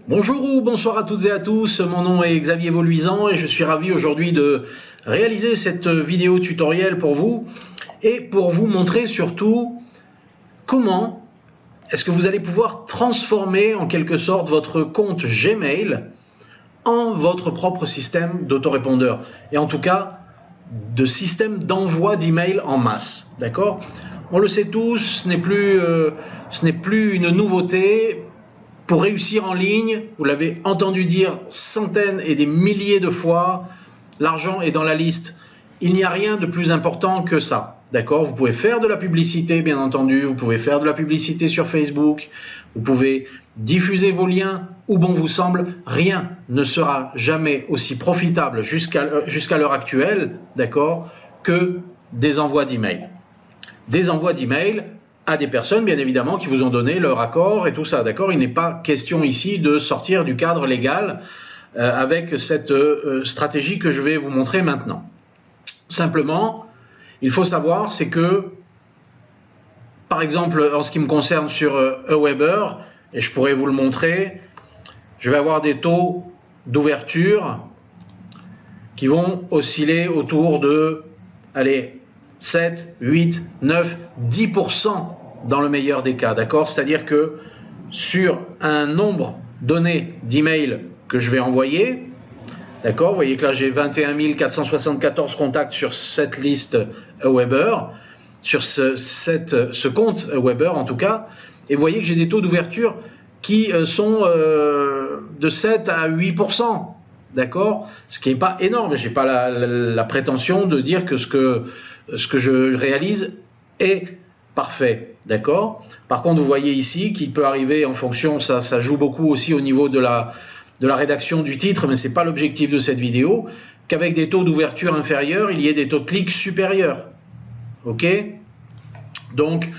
Bonjour ou bonsoir à toutes et à tous, mon nom est Xavier Voluisan et je suis ravi aujourd'hui de réaliser cette vidéo tutoriel pour vous et pour vous montrer surtout comment est-ce que vous allez pouvoir transformer en quelque sorte votre compte Gmail en votre propre système d'autorépondeur et en tout cas de système d'envoi d'email en masse, d'accord? On le sait tous, ce n'est plus une nouveauté. Pour réussir en ligne, vous l'avez entendu dire centaines et des milliers de fois, l'argent est dans la liste. Il n'y a rien de plus important que ça. D'accord? Vous pouvez faire de la publicité, bien entendu. Vous pouvez faire de la publicité sur Facebook. Vous pouvez diffuser vos liens où bon vous semble. Rien ne sera jamais aussi profitable jusqu'à l'heure actuelle, d'accord, que des envois d'email. Des envois d'email à des personnes, bien évidemment, qui vous ont donné leur accord et tout ça, d'accord? Il n'est pas question ici de sortir du cadre légal avec cette stratégie que je vais vous montrer maintenant. Simplement, il faut savoir, c'est que, par exemple, en ce qui me concerne sur Aweber, et je pourrais vous le montrer, je vais avoir des taux d'ouverture qui vont osciller autour de, allez, 7, 8, 9, 10% dans le meilleur des cas, d'accord? C'est-à-dire que sur un nombre donné d'emails que je vais envoyer, d'accord? Vous voyez que là j'ai 21 474 contacts sur cette liste Aweber, sur ce compte Aweber en tout cas, et vous voyez que j'ai des taux d'ouverture qui sont de 7 à 8%. D'accord? Ce qui n'est pas énorme. Je n'ai pas la prétention de dire que ce que je réalise est parfait. D'accord? Par contre, vous voyez ici qu'il peut arriver en fonction, ça joue beaucoup aussi au niveau de la rédaction du titre, mais ce n'est pas l'objectif de cette vidéo, qu'avec des taux d'ouverture inférieurs, il y ait des taux de clics supérieurs. Ok? Donc,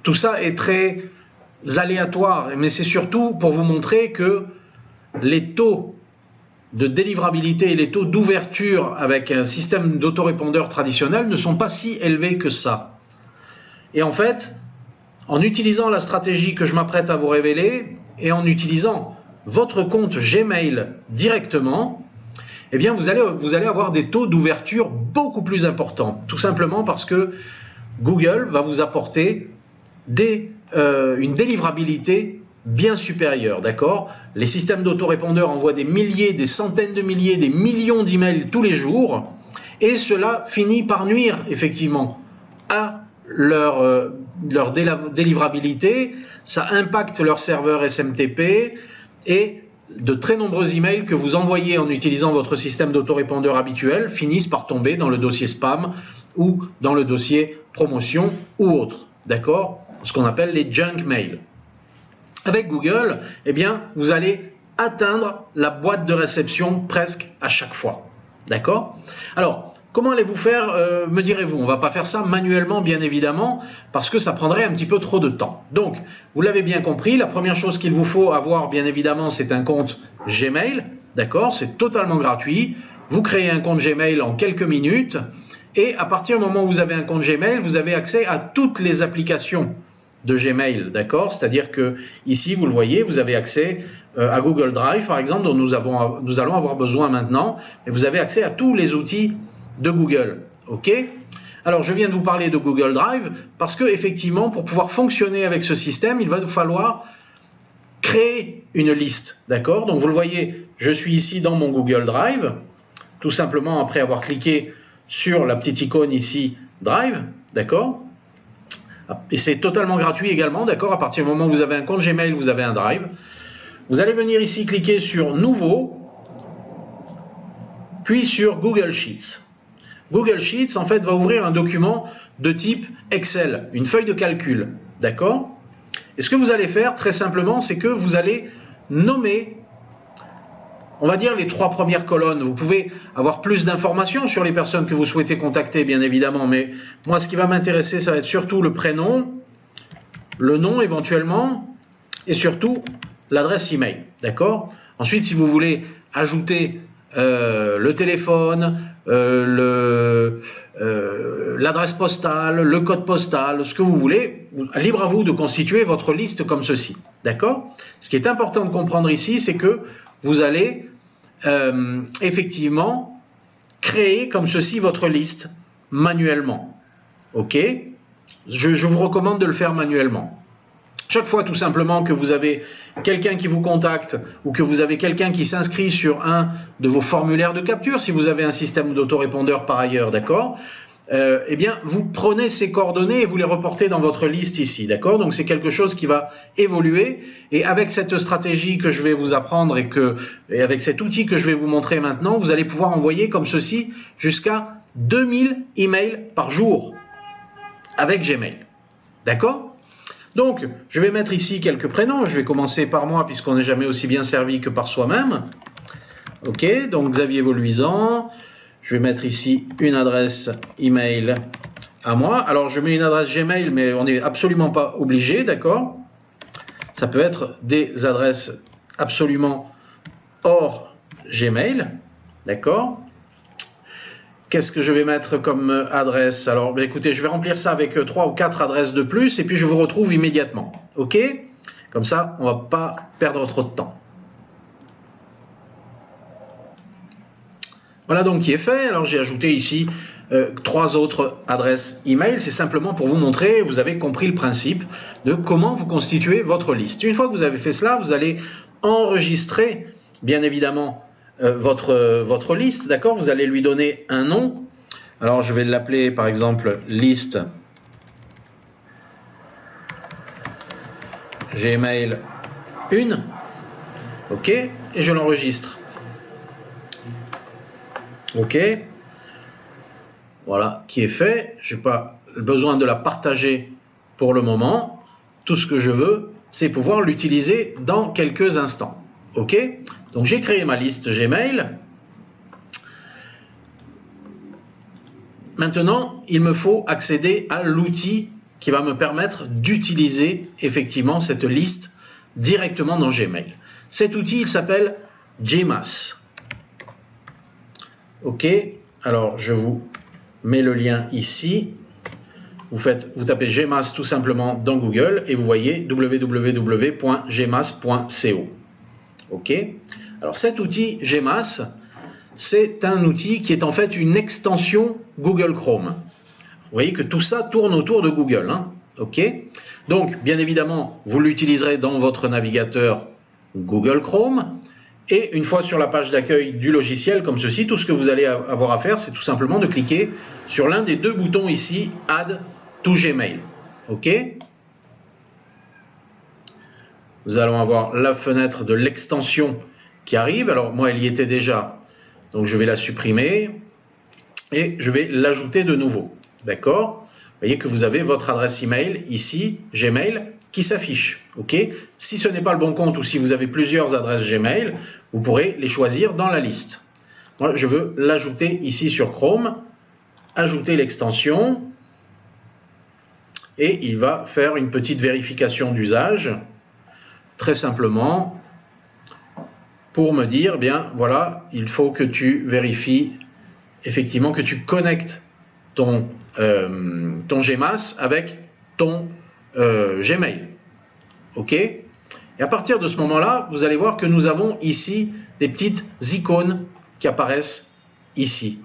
tout ça est très aléatoire, mais c'est surtout pour vous montrer que les taux de délivrabilité et les taux d'ouverture avec un système d'autorépondeur traditionnel ne sont pas si élevés que ça. Et en fait, en utilisant la stratégie que je m'apprête à vous révéler et en utilisant votre compte Gmail directement, eh bien vous allez avoir des taux d'ouverture beaucoup plus importants. Tout simplement parce que Google va vous apporter une délivrabilité bien supérieure, d'accord? Les systèmes d'autorépondeurs envoient des milliers, des centaines de milliers, des millions d'emails tous les jours, et cela finit par nuire effectivement à leur délivrabilité. Ça impacte leur serveur SMTP et de très nombreux emails que vous envoyez en utilisant votre système d'autorépondeur habituel finissent par tomber dans le dossier spam ou dans le dossier promotion ou autre, d'accord? Ce qu'on appelle les junk mails. Avec Google, eh bien, vous allez atteindre la boîte de réception presque à chaque fois. D'accord? Alors, comment allez-vous faire, me direz-vous? On ne va pas faire ça manuellement, bien évidemment, parce que ça prendrait un petit peu trop de temps. Donc, vous l'avez bien compris, la première chose qu'il vous faut avoir, bien évidemment, c'est un compte Gmail. D'accord? C'est totalement gratuit. Vous créez un compte Gmail en quelques minutes. Et à partir du moment où vous avez un compte Gmail, vous avez accès à toutes les applications de Gmail, d'accord? C'est-à-dire que ici, vous le voyez, vous avez accès à Google Drive, par exemple, dont nous allons avoir besoin maintenant, et vous avez accès à tous les outils de Google, ok? Alors, je viens de vous parler de Google Drive, parce que effectivement, pour pouvoir fonctionner avec ce système, il va nous falloir créer une liste, d'accord? Donc, vous le voyez, je suis ici dans mon Google Drive, tout simplement après avoir cliqué sur la petite icône ici, Drive, d'accord? Et c'est totalement gratuit également, d'accord? À partir du moment où vous avez un compte Gmail, vous avez un Drive. Vous allez venir ici cliquer sur Nouveau, puis sur Google Sheets. Google Sheets, en fait, va ouvrir un document de type Excel, une feuille de calcul, d'accord? Et ce que vous allez faire, très simplement, c'est que vous allez nommer, on va dire, les 3 premières colonnes. Vous pouvez avoir plus d'informations sur les personnes que vous souhaitez contacter, bien évidemment, mais moi, ce qui va m'intéresser, ça va être surtout le prénom, le nom éventuellement, et surtout l'adresse email, d'accord? Ensuite, si vous voulez ajouter le téléphone, l'adresse postale, le code postal, ce que vous voulez, libre à vous de constituer votre liste comme ceci. D'accord? Ce qui est important de comprendre ici, c'est que vous allez effectivement créer comme ceci votre liste manuellement. Ok? Je vous recommande de le faire manuellement. Chaque fois, tout simplement, que vous avez quelqu'un qui vous contacte ou que vous avez quelqu'un qui s'inscrit sur un de vos formulaires de capture, si vous avez un système d'autorépondeur par ailleurs, d'accord, eh bien, vous prenez ces coordonnées et vous les reportez dans votre liste ici, d'accord? Donc, c'est quelque chose qui va évoluer. Et avec cette stratégie que je vais vous apprendre et avec cet outil que je vais vous montrer maintenant, vous allez pouvoir envoyer comme ceci jusqu'à 2000 emails par jour avec Gmail, d'accord? Donc, je vais mettre ici quelques prénoms. Je vais commencer par moi puisqu'on n'est jamais aussi bien servi que par soi-même. Ok, donc Xavier Voluisant. Je vais mettre ici une adresse email à moi. Alors, je mets une adresse Gmail, mais on n'est absolument pas obligé, d'accord? Ça peut être des adresses absolument hors Gmail, d'accord? Qu'est-ce que je vais mettre comme adresse? Alors, ben écoutez, je vais remplir ça avec 3 ou 4 adresses de plus et puis je vous retrouve immédiatement. OK? Comme ça, on ne va pas perdre trop de temps. Voilà donc qui est fait. Alors, j'ai ajouté ici 3 autres adresses email. C'est simplement pour vous montrer, vous avez compris le principe de comment vous constituez votre liste. Une fois que vous avez fait cela, vous allez enregistrer, bien évidemment, votre liste, d'accord? Vous allez lui donner un nom. Alors, je vais l'appeler, par exemple, liste Gmail 1. OK? Et je l'enregistre. OK? Voilà, qui est fait. Je n'ai pas besoin de la partager pour le moment. Tout ce que je veux, c'est pouvoir l'utiliser dans quelques instants. OK? Donc, j'ai créé ma liste Gmail. Maintenant, il me faut accéder à l'outil qui va me permettre d'utiliser effectivement cette liste directement dans Gmail. Cet outil, il s'appelle Gmas. OK? Alors, je vous mets le lien ici. Vous tapez Gmas tout simplement dans Google et vous voyez www.gmas.co. OK? Alors, cet outil Gmas, c'est un outil qui est en fait une extension Google Chrome. Vous voyez que tout ça tourne autour de Google. Hein? OK? Donc, bien évidemment, vous l'utiliserez dans votre navigateur Google Chrome. Et une fois sur la page d'accueil du logiciel, comme ceci, tout ce que vous allez avoir à faire, c'est tout simplement de cliquer sur l'un des 2 boutons ici, Add to Gmail. OK? Nous allons avoir la fenêtre de l'extension qui arrive. Alors, moi, elle y était déjà. Donc, je vais la supprimer et je vais l'ajouter de nouveau. D'accord? Vous voyez que vous avez votre adresse email ici, Gmail, qui s'affiche. OK? Si ce n'est pas le bon compte ou si vous avez plusieurs adresses Gmail, vous pourrez les choisir dans la liste. Moi, je veux l'ajouter ici sur Chrome, ajouter l'extension et il va faire une petite vérification d'usage, très simplement, pour me dire, bien, voilà, il faut que tu vérifies effectivement que tu connectes ton Gmas avec ton Gmail. OK? Et à partir de ce moment-là, vous allez voir que nous avons ici des petites icônes qui apparaissent ici.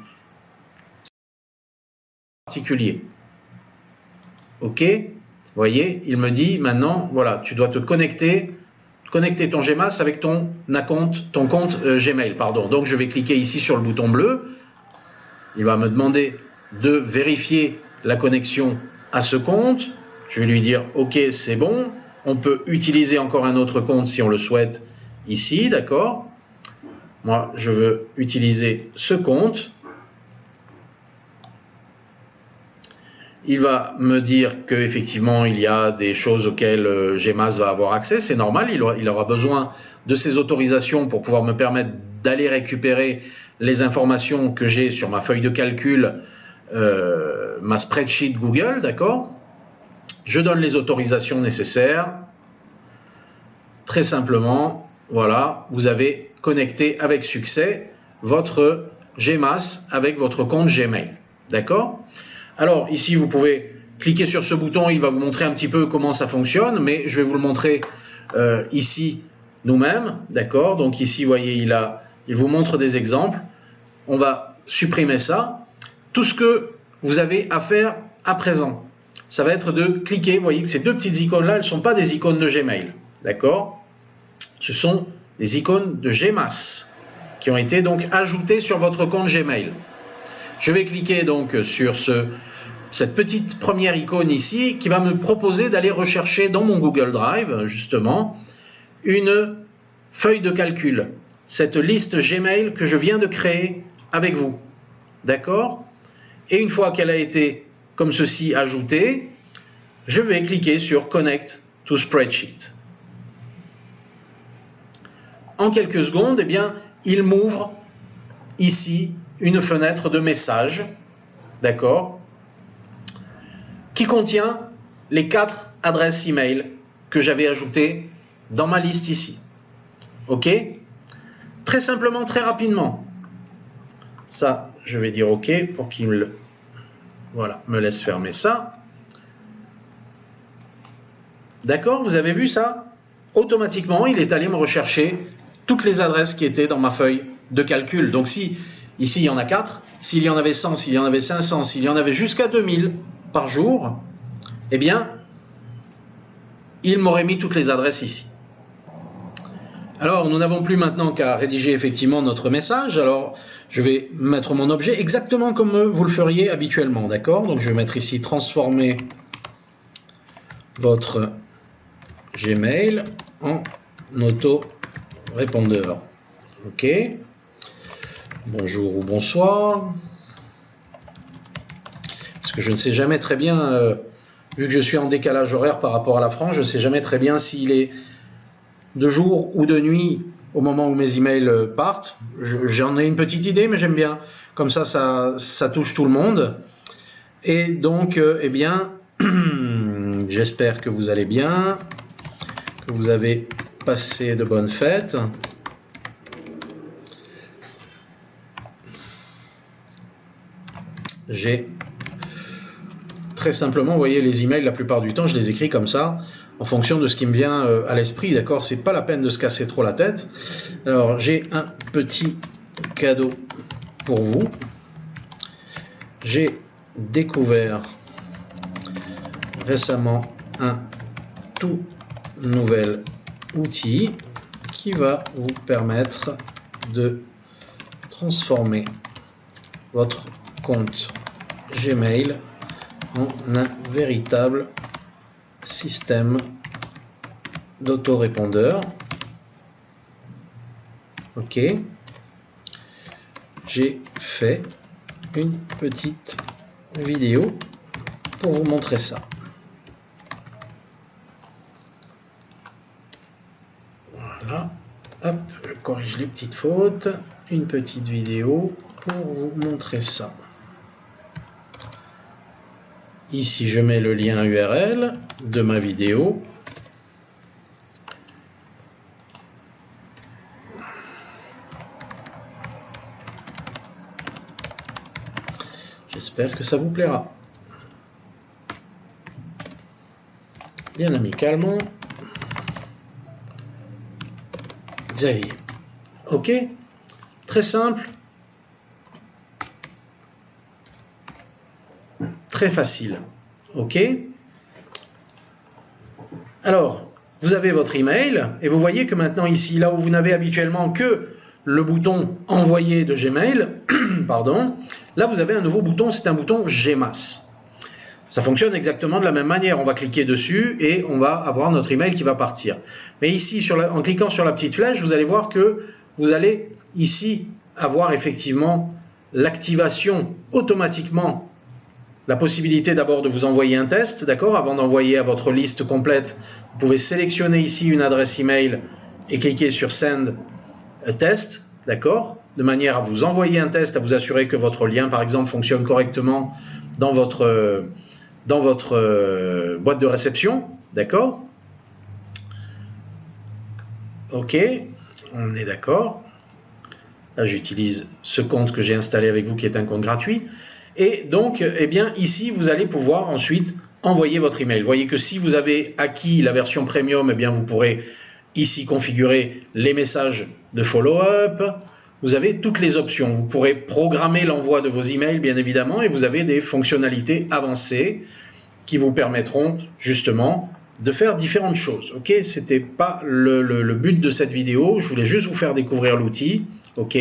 Particulier. OK? Vous voyez, il me dit maintenant, voilà, tu dois te connecter ton Gmas avec ton compte Gmail. Pardon. Donc, je vais cliquer ici sur le bouton bleu. Il va me demander de vérifier la connexion à ce compte. Je vais lui dire OK, c'est bon. On peut utiliser encore un autre compte si on le souhaite ici, d'accord? Moi, je veux utiliser ce compte. Il va me dire qu'effectivement, il y a des choses auxquelles Gmas va avoir accès. C'est normal, il aura besoin de ces autorisations pour pouvoir me permettre d'aller récupérer les informations que j'ai sur ma feuille de calcul, ma spreadsheet Google, d'accord? Je donne les autorisations nécessaires. Très simplement, voilà, vous avez connecté avec succès votre Gmas avec votre compte Gmail, d'accord? Alors ici, vous pouvez cliquer sur ce bouton, il va vous montrer un petit peu comment ça fonctionne, mais je vais vous le montrer ici nous-mêmes, d'accord? Donc ici, vous voyez, il vous montre des exemples. On va supprimer ça. Tout ce que vous avez à faire à présent, ça va être de cliquer. Vous voyez que ces deux petites icônes-là, elles ne sont pas des icônes de Gmail, d'accord? Ce sont des icônes de Gmass qui ont été donc ajoutées sur votre compte Gmail. Je vais cliquer donc sur cette petite première icône ici qui va me proposer d'aller rechercher dans mon Google Drive, justement, une feuille de calcul, cette liste Gmail que je viens de créer avec vous. D'accord? Et une fois qu'elle a été comme ceci ajoutée, je vais cliquer sur Connect to Spreadsheet. En quelques secondes, eh bien, il m'ouvre ici une fenêtre de messages, d'accord, qui contient les 4 adresses email que j'avais ajoutées dans ma liste ici. OK? Très simplement, très rapidement. Ça, je vais dire OK pour qu'il me laisse fermer ça. D'accord? Vous avez vu ça? Automatiquement, il est allé me rechercher toutes les adresses qui étaient dans ma feuille de calcul. Donc si ici il y en a 4, s'il y en avait 100, s'il y en avait 500, s'il y en avait jusqu'à 2000 par jour, eh bien, il m'aurait mis toutes les adresses ici. Alors, nous n'avons plus maintenant qu'à rédiger effectivement notre message. Alors, je vais mettre mon objet exactement comme vous le feriez habituellement, d'accord? Donc, je vais mettre ici « Transformer votre Gmail en auto-répondeur ». OK. Bonjour ou bonsoir. Parce que je ne sais jamais très bien, vu que je suis en décalage horaire par rapport à la France, je ne sais jamais très bien s'il est de jour ou de nuit au moment où mes emails partent. J'en ai une petite idée, mais j'aime bien. Comme ça touche tout le monde. Et donc, eh bien, j'espère que vous allez bien, que vous avez passé de bonnes fêtes. J'ai très simplement, vous voyez, les emails, la plupart du temps, je les écris comme ça, en fonction de ce qui me vient à l'esprit, d'accord? C'est pas la peine de se casser trop la tête. Alors, j'ai un petit cadeau pour vous. J'ai découvert récemment un tout nouvel outil qui va vous permettre de transformer votre compte Gmail en un véritable système d'autorépondeur. OK. J'ai fait une petite vidéo pour vous montrer ça. Voilà. Hop, je corrige les petites fautes. Une petite vidéo pour vous montrer ça. Ici, je mets le lien URL de ma vidéo. J'espère que ça vous plaira. Bien amicalement. Xavier. OK? Très simple. Très facile. OK? Alors, vous avez votre email et vous voyez que maintenant ici, là où vous n'avez habituellement que le bouton envoyer de Gmail, pardon, là vous avez un nouveau bouton, c'est un bouton Gmass. Ça fonctionne exactement de la même manière. On va cliquer dessus et on va avoir notre email qui va partir. Mais ici, en cliquant sur la petite flèche, vous allez voir que vous allez ici avoir effectivement l'activation automatiquement, la possibilité d'abord de vous envoyer un test, d'accord? Avant d'envoyer à votre liste complète, vous pouvez sélectionner ici une adresse email et cliquer sur Send a Test, d'accord? De manière à vous envoyer un test, à vous assurer que votre lien, par exemple, fonctionne correctement dans votre boîte de réception, d'accord? OK, on est d'accord. Là, j'utilise ce compte que j'ai installé avec vous, qui est un compte gratuit. Et donc, eh bien, ici, vous allez pouvoir ensuite envoyer votre email. Vous voyez que si vous avez acquis la version premium, eh bien vous pourrez ici configurer les messages de follow-up. Vous avez toutes les options. Vous pourrez programmer l'envoi de vos emails, bien évidemment, et vous avez des fonctionnalités avancées qui vous permettront justement de faire différentes choses. Ok, c'était pas le but de cette vidéo. Je voulais juste vous faire découvrir l'outil. Ok,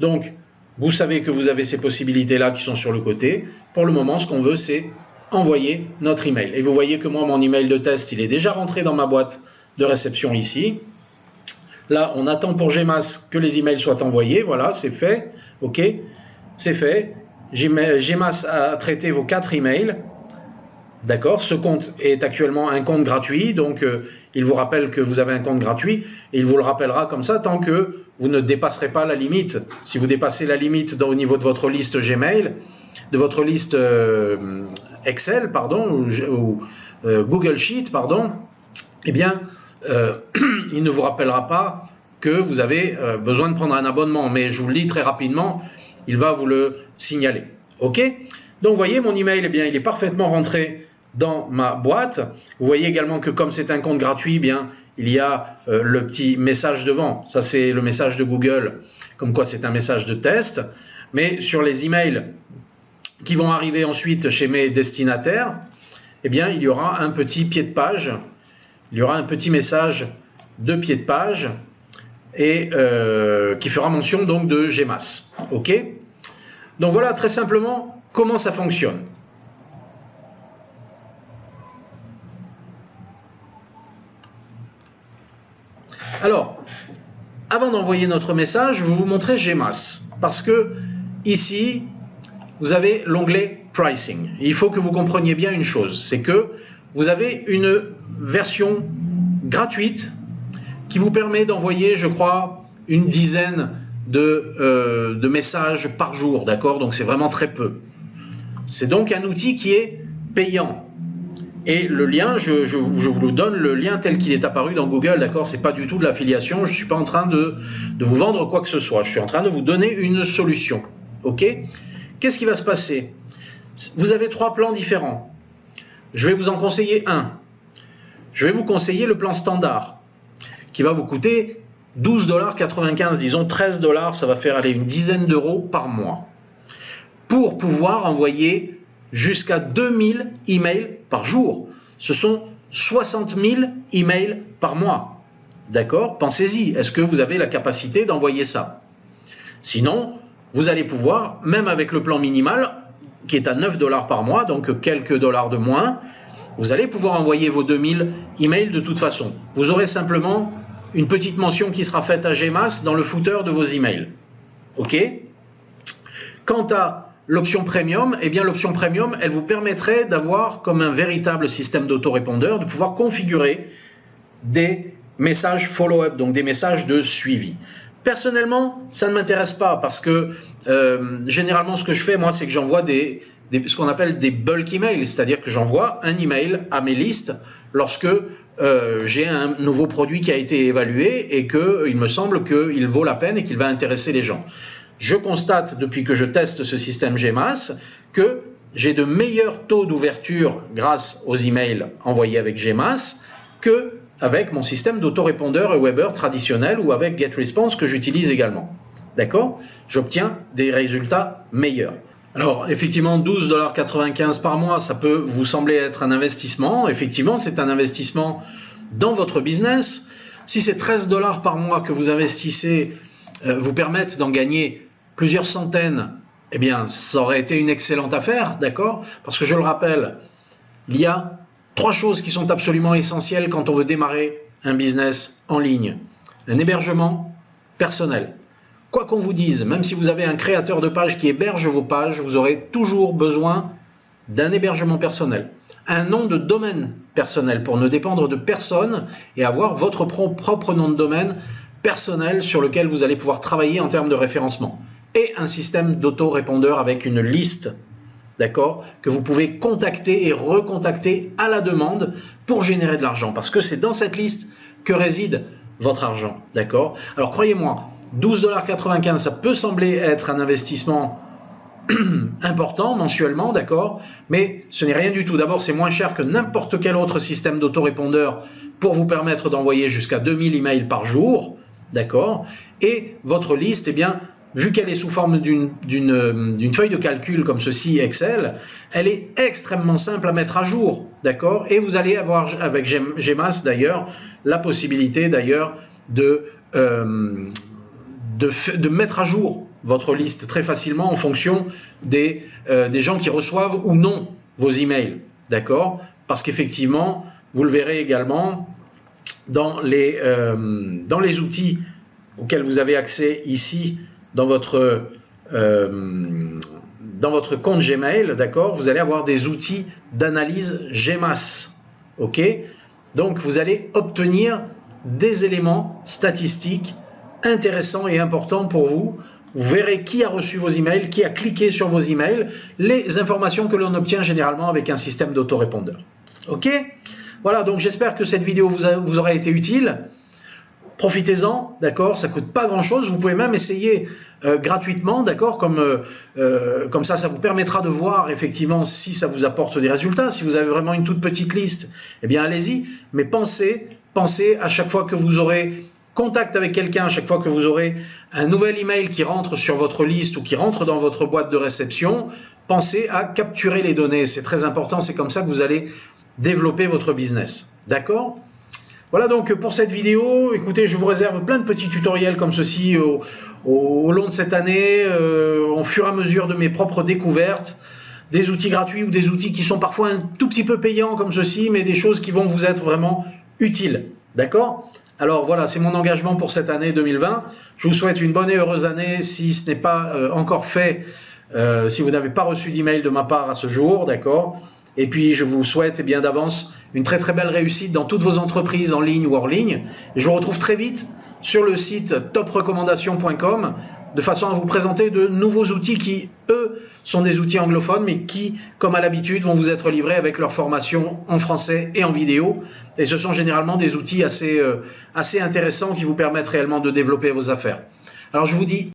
donc vous savez que vous avez ces possibilités-là qui sont sur le côté. Pour le moment, ce qu'on veut, c'est envoyer notre email. Et vous voyez que moi, mon email de test, il est déjà rentré dans ma boîte de réception ici. Là, on attend pour Gmas que les emails soient envoyés. Voilà, c'est fait. OK, c'est fait. Gmas a traité vos 4 emails. D'accord, ce compte est actuellement un compte gratuit, donc il vous rappelle que vous avez un compte gratuit, et il vous le rappellera comme ça tant que vous ne dépasserez pas la limite. Si vous dépassez la limite au niveau de votre liste Gmail, de votre liste Excel, pardon, ou Google Sheet, pardon, eh bien, il ne vous rappellera pas que vous avez besoin de prendre un abonnement, mais je vous le dis très rapidement, il va vous le signaler. OK? Donc, vous voyez, mon email, eh bien, il est parfaitement rentré dans ma boîte. Vous voyez également que comme c'est un compte gratuit, eh bien, il y a le petit message devant. Ça, c'est le message de Google, comme quoi c'est un message de test. Mais sur les emails qui vont arriver ensuite chez mes destinataires, eh bien, il y aura un petit pied de page. Il y aura un petit message de pied de page et qui fera mention donc de Gmas. OK? Donc voilà très simplement comment ça fonctionne. Alors, avant d'envoyer notre message, je vais vous montrer Gmas. Parce que ici, vous avez l'onglet Pricing. Et il faut que vous compreniez bien une chose, c'est que vous avez une version gratuite qui vous permet d'envoyer, je crois, une dizaine de messages par jour, d'accord? Donc c'est vraiment très peu. C'est donc un outil qui est payant. Et le lien, je vous donne le lien tel qu'il est apparu dans Google, d'accord? C'est pas du tout de l'affiliation, je ne suis pas en train de vous vendre quoi que ce soit, je suis en train de vous donner une solution, ok? Qu'est-ce qui va se passer? Vous avez 3 plans différents. Je vais vous en conseiller un. Je vais vous conseiller le plan standard, qui va vous coûter 12,95 $, disons 13 $, ça va faire aller une dizaine d'euros par mois, pour pouvoir envoyer jusqu'à 2000 emails par jour. Ce sont 60 000 emails par mois. D'accord? Pensez-y, est-ce que vous avez la capacité d'envoyer ça? Sinon, vous allez pouvoir, même avec le plan minimal, qui est à 9 $ par mois, donc quelques dollars de moins, vous allez pouvoir envoyer vos 2000 emails de toute façon. Vous aurez simplement une petite mention qui sera faite à Gmas dans le footer de vos emails. OK? Quant à l'option premium, eh bien l'option premium, elle vous permettrait d'avoir comme un véritable système d'autorépondeur, de pouvoir configurer des messages follow-up, donc des messages de suivi. Personnellement, ça ne m'intéresse pas parce que généralement ce que je fais, moi, c'est que j'envoie ce qu'on appelle des bulk emails, c'est-à-dire que j'envoie un email à mes listes lorsque j'ai un nouveau produit qui a été évalué et qu'il me semble qu'il vaut la peine et qu'il va intéresser les gens. Je constate depuis que je teste ce système Gmas que j'ai de meilleurs taux d'ouverture grâce aux emails envoyés avec Gmas que avec mon système d'autorépondeur Weber traditionnel ou avec GetResponse que j'utilise également. D'accord? J'obtiens des résultats meilleurs. Alors, effectivement, 12,95 $ par mois, ça peut vous sembler être un investissement. Effectivement, c'est un investissement dans votre business. Si ces 13 $ par mois que vous investissez vous permettent d'en gagner plusieurs centaines, eh bien, ça aurait été une excellente affaire, d'accord? Parce que je le rappelle, il y a 3 choses qui sont absolument essentielles quand on veut démarrer un business en ligne. Un hébergement personnel. Quoi qu'on vous dise, même si vous avez un créateur de page qui héberge vos pages, vous aurez toujours besoin d'un hébergement personnel. Un nom de domaine personnel pour ne dépendre de personne et avoir votre propre nom de domaine personnel sur lequel vous allez pouvoir travailler en termes de référencement. Et un système d'autorépondeur avec une liste, d'accord, que vous pouvez contacter et recontacter à la demande pour générer de l'argent. Parce que c'est dans cette liste que réside votre argent, d'accord? Alors croyez-moi, 12,95 $, ça peut sembler être un investissement important mensuellement, d'accord, mais ce n'est rien du tout. D'abord, c'est moins cher que n'importe quel autre système d'autorépondeur pour vous permettre d'envoyer jusqu'à 2000 emails par jour, d'accord, et votre liste, eh bien, vu qu'elle est sous forme d'une feuille de calcul comme ceci, Excel, elle est extrêmement simple à mettre à jour, d'accord, et vous allez avoir avec Gmass d'ailleurs la possibilité d'ailleurs de mettre à jour votre liste très facilement en fonction des gens qui reçoivent ou non vos emails, d'accord? Parce qu'effectivement, vous le verrez également dans les outils auxquels vous avez accès ici dans votre compte Gmail, d'accord? Vous allez avoir des outils d'analyse Gmass, ok? Donc, vous allez obtenir des éléments statistiques intéressants et importants pour vous. Vous verrez qui a reçu vos emails, qui a cliqué sur vos emails, les informations que l'on obtient généralement avec un système d'autorépondeur. Ok? Voilà, donc j'espère que cette vidéo vous aura été utile. Profitez-en, d'accord? Ça ne coûte pas grand-chose. Vous pouvez même essayer gratuitement, d'accord? Comme ça vous permettra de voir effectivement si ça vous apporte des résultats. Si vous avez vraiment une toute petite liste, eh bien allez-y. Mais pensez à chaque fois que vous aurez contact avec quelqu'un, à chaque fois que vous aurez un nouvel email qui rentre sur votre liste ou qui rentre dans votre boîte de réception, pensez à capturer les données. C'est très important, c'est comme ça que vous allez développer votre business. D'accord ? Voilà donc pour cette vidéo. Écoutez, je vous réserve plein de petits tutoriels comme ceci au long de cette année, au fur et à mesure de mes propres découvertes, des outils gratuits ou des outils qui sont parfois un tout petit peu payants comme ceci, mais des choses qui vont vous être vraiment utiles. D'accord ? Alors voilà, c'est mon engagement pour cette année 2020. Je vous souhaite une bonne et heureuse année si ce n'est pas encore fait, si vous n'avez pas reçu d'email de ma part à ce jour, d'accord ? Et puis je vous souhaite bien d'avance une très très belle réussite dans toutes vos entreprises en ligne ou hors ligne. Et je vous retrouve très vite sur le site toprecommandation.com de façon à vous présenter de nouveaux outils qui, eux, sont des outils anglophones, mais qui, comme à l'habitude, vont vous être livrés avec leur formation en français et en vidéo. Et ce sont généralement des outils assez intéressants qui vous permettent réellement de développer vos affaires. Alors je vous dis